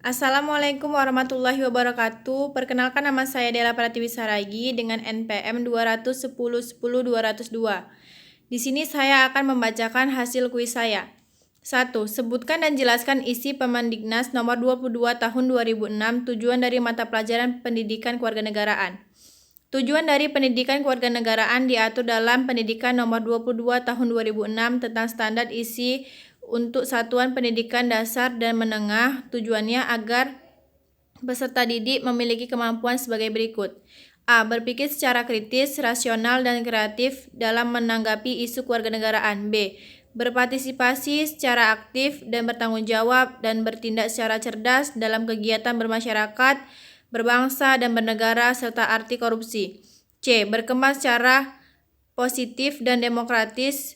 Assalamualaikum warahmatullahi wabarakatuh. Perkenalkan, nama saya Dela Pratiwi Saragi dengan NPM 210 10 202. Di sini saya akan membacakan hasil kuis saya. 1. Sebutkan dan jelaskan isi Permendiknas nomor 22 tahun 2006 tujuan dari mata pelajaran pendidikan kewarganegaraan. Tujuan dari pendidikan kewarganegaraan diatur dalam Pendidikan nomor 22 tahun 2006 tentang standar isi untuk satuan pendidikan dasar dan menengah. Tujuannya agar peserta didik memiliki kemampuan sebagai berikut. A. Berpikir secara kritis, rasional, dan kreatif dalam menanggapi isu kewarganegaraan. B. Berpartisipasi secara aktif dan bertanggung jawab dan bertindak secara cerdas dalam kegiatan bermasyarakat, berbangsa, dan bernegara serta anti korupsi. C. Berkembang secara positif dan demokratis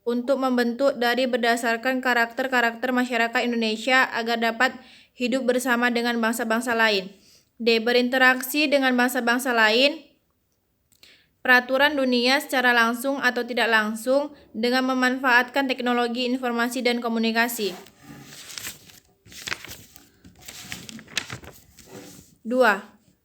untuk membentuk dari berdasarkan karakter-karakter masyarakat Indonesia agar dapat hidup bersama dengan bangsa-bangsa lain. D. Berinteraksi dengan bangsa-bangsa lain, peraturan dunia secara langsung atau tidak langsung dengan memanfaatkan teknologi informasi dan komunikasi. 2.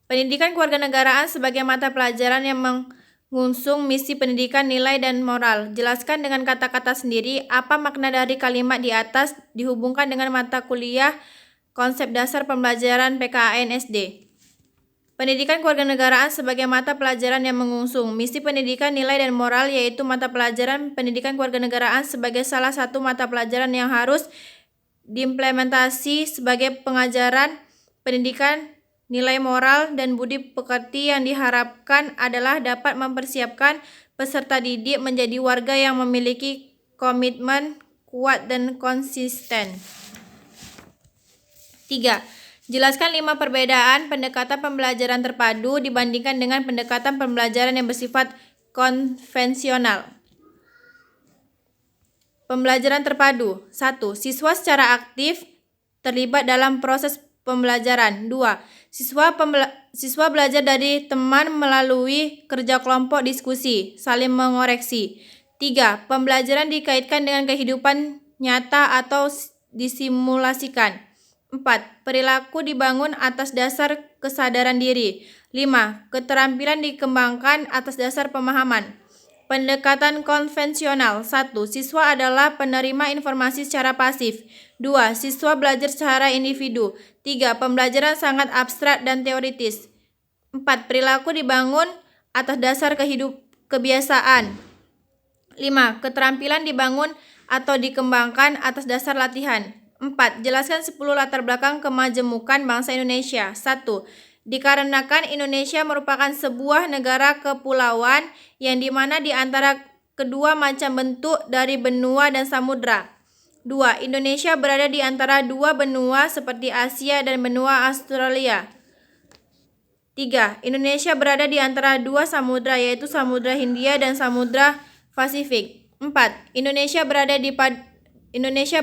Pendidikan kewarganegaraan sebagai mata pelajaran yang mengusung misi pendidikan, nilai, dan moral. Jelaskan dengan kata-kata sendiri apa makna dari kalimat di atas dihubungkan dengan mata kuliah konsep dasar pembelajaran PKN SD. Pendidikan kewarganegaraan sebagai mata pelajaran yang mengusung misi pendidikan, nilai, dan moral, yaitu mata pelajaran pendidikan kewarganegaraan sebagai salah satu mata pelajaran yang harus diimplementasi sebagai pengajaran pendidikan, nilai moral, dan budi pekerti yang diharapkan adalah dapat mempersiapkan peserta didik menjadi warga yang memiliki komitmen kuat dan konsisten. 3. Jelaskan 5 perbedaan pendekatan pembelajaran terpadu dibandingkan dengan pendekatan pembelajaran yang bersifat konvensional. Pembelajaran terpadu. 1. Siswa secara aktif terlibat dalam proses pembelajaran. 2. Siswa belajar dari teman melalui kerja kelompok, diskusi, saling mengoreksi. 3. Pembelajaran dikaitkan dengan kehidupan nyata atau disimulasikan. 4. Perilaku dibangun atas dasar kesadaran diri. 5. Keterampilan dikembangkan atas dasar pemahaman. Pendekatan konvensional. 1. Siswa adalah penerima informasi secara pasif. 2. Siswa belajar secara individu. 3. Pembelajaran sangat abstrak dan teoritis. 4. Perilaku dibangun atas dasar kebiasaan. 5. Keterampilan dibangun atau dikembangkan atas dasar latihan. 4. Jelaskan 10 latar belakang kemajemukan bangsa Indonesia. 1. Dikarenakan Indonesia merupakan sebuah negara kepulauan yang dimana di antara kedua macam bentuk dari benua dan samudra. 2. Indonesia berada di antara dua benua seperti Asia dan benua Australia. 3. Indonesia berada di antara dua samudra, yaitu Samudra Hindia dan Samudra Pasifik. 4. Indonesia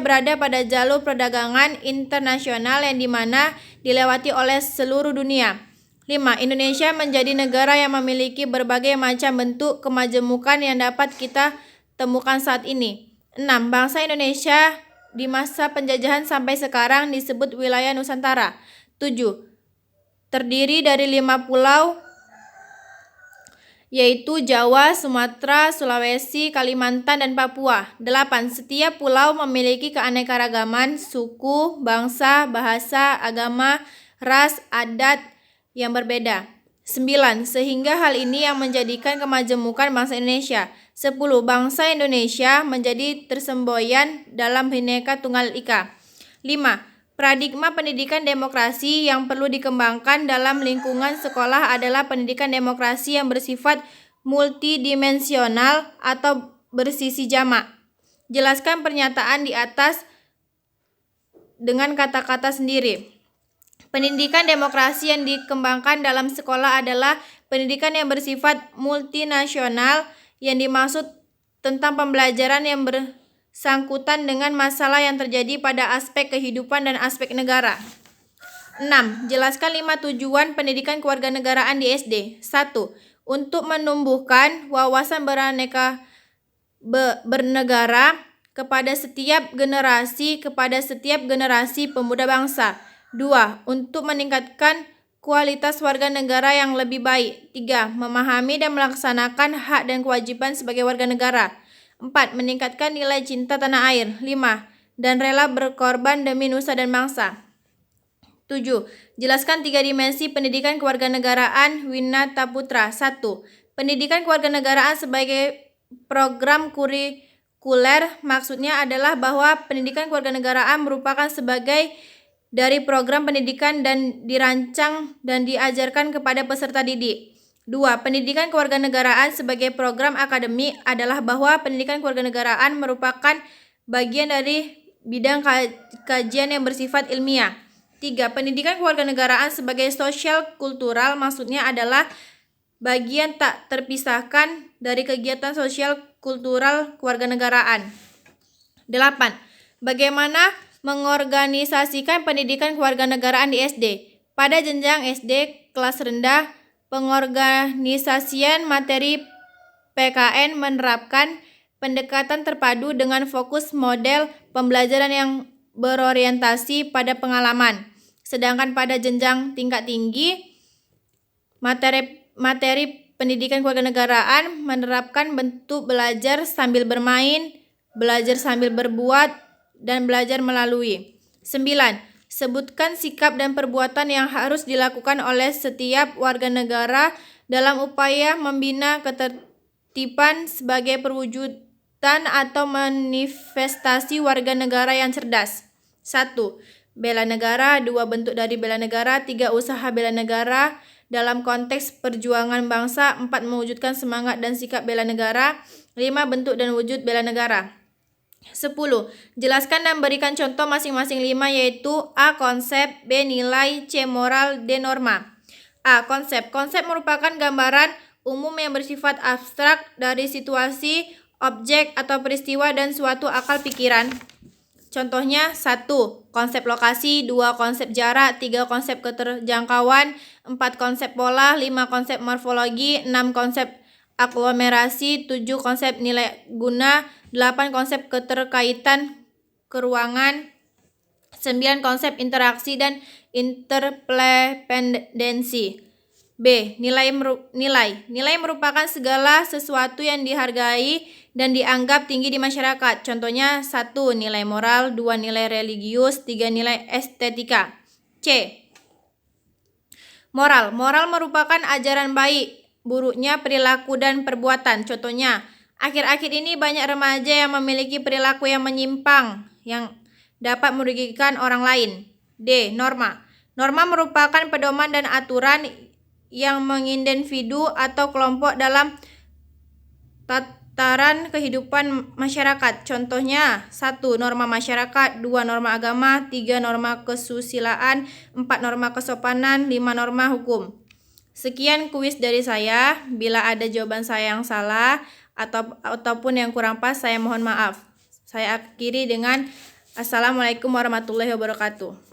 berada pada jalur perdagangan internasional yang dimana dilewati oleh seluruh dunia. 5. Indonesia menjadi negara yang memiliki berbagai macam bentuk kemajemukan yang dapat kita temukan saat ini. 6. Bangsa Indonesia di masa penjajahan sampai sekarang disebut wilayah Nusantara. 7. Terdiri dari 5 pulau, yaitu Jawa, Sumatera, Sulawesi, Kalimantan, dan Papua. 8. Setiap pulau memiliki keanekaragaman suku, bangsa, bahasa, agama, ras, adat yang berbeda. 9. Sehingga hal ini yang menjadikan kemajemukan bangsa Indonesia. 10. Bangsa Indonesia menjadi tersemboyan dalam Bhinneka Tunggal Ika. 5. Paradigma pendidikan demokrasi yang perlu dikembangkan dalam lingkungan sekolah adalah pendidikan demokrasi yang bersifat multidimensional atau bersisi jamak. Jelaskan pernyataan di atas dengan kata-kata sendiri. Pendidikan demokrasi yang dikembangkan dalam sekolah adalah pendidikan yang bersifat multinasional, yang dimaksud tentang pembelajaran yang bersangkutan dengan masalah yang terjadi pada aspek kehidupan dan aspek negara. 6. Jelaskan 5 tujuan pendidikan kewarganegaraan di SD. 1. Untuk menumbuhkan wawasan bernegara kepada setiap generasi pemuda bangsa. 2. Untuk meningkatkan kualitas warga negara yang lebih baik. 3. Memahami dan melaksanakan hak dan kewajiban sebagai warga negara. 4. Meningkatkan nilai cinta tanah air. 5. Dan rela berkorban demi nusa dan bangsa. 7. Jelaskan 3 dimensi pendidikan kewarganegaraan Winata Putra. 1. Pendidikan kewarganegaraan sebagai program kurikuler maksudnya adalah bahwa pendidikan kewarganegaraan merupakan sebagai dari program pendidikan dan dirancang dan diajarkan kepada peserta didik. 2. Pendidikan kewarganegaraan sebagai program akademik adalah bahwa pendidikan kewarganegaraan merupakan bagian dari bidang kajian yang bersifat ilmiah. 3. Pendidikan kewarganegaraan sebagai sosial kultural maksudnya adalah bagian tak terpisahkan dari kegiatan sosial kultural kewarganegaraan. 8. Bagaimana mengorganisasikan pendidikan kewarganegaraan di SD? Pada jenjang SD kelas rendah, pengorganisasian materi PKN menerapkan pendekatan terpadu dengan fokus model pembelajaran yang berorientasi pada pengalaman. Sedangkan pada jenjang tingkat tinggi, materi pendidikan kewarganegaraan menerapkan bentuk belajar sambil bermain, belajar sambil berbuat, dan belajar melalui. 9. Sebutkan sikap dan perbuatan yang harus dilakukan oleh setiap warga negara dalam upaya membina ketertiban sebagai perwujudan atau manifestasi warga negara yang cerdas. 1. Bela negara. 2. Bentuk dari bela negara. 3. Usaha bela negara dalam konteks perjuangan bangsa. 4. Mewujudkan semangat dan sikap bela negara. 5. Bentuk dan wujud bela negara. 10. Jelaskan dan berikan contoh masing-masing 5 yaitu A. Konsep, B. Nilai, C. Moral, D. Norma. A. Konsep. Konsep merupakan gambaran umum yang bersifat abstrak dari situasi, objek, atau peristiwa dan suatu akal pikiran. Contohnya 1. Konsep lokasi, 2. Konsep jarak, 3. Konsep keterjangkauan, 4. Konsep pola, 5. Konsep morfologi, 6. Konsep aglomerasi, 7. Konsep nilai guna, 8. Konsep keterkaitan keruangan, 9. Konsep interaksi dan interdependensi. B. Nilai merupakan segala sesuatu yang dihargai dan dianggap tinggi di masyarakat. Contohnya 1. Nilai moral, 2. Nilai religius, 3. Nilai estetika. C. Moral merupakan ajaran baik, buruknya perilaku dan perbuatan. Contohnya, akhir-akhir ini banyak remaja yang memiliki perilaku yang menyimpang yang dapat merugikan orang lain. D. Norma merupakan pedoman dan aturan yang mengindividu atau kelompok dalam tataran kehidupan masyarakat. Contohnya 1. Norma masyarakat, 2. Norma agama, 3. Norma kesusilaan, 4. Norma kesopanan, 5. Norma hukum. Sekian kuis dari saya. Bila ada jawaban saya yang salah ataupun yang kurang pas, saya mohon maaf. Saya akhiri dengan Assalamualaikum warahmatullahi wabarakatuh.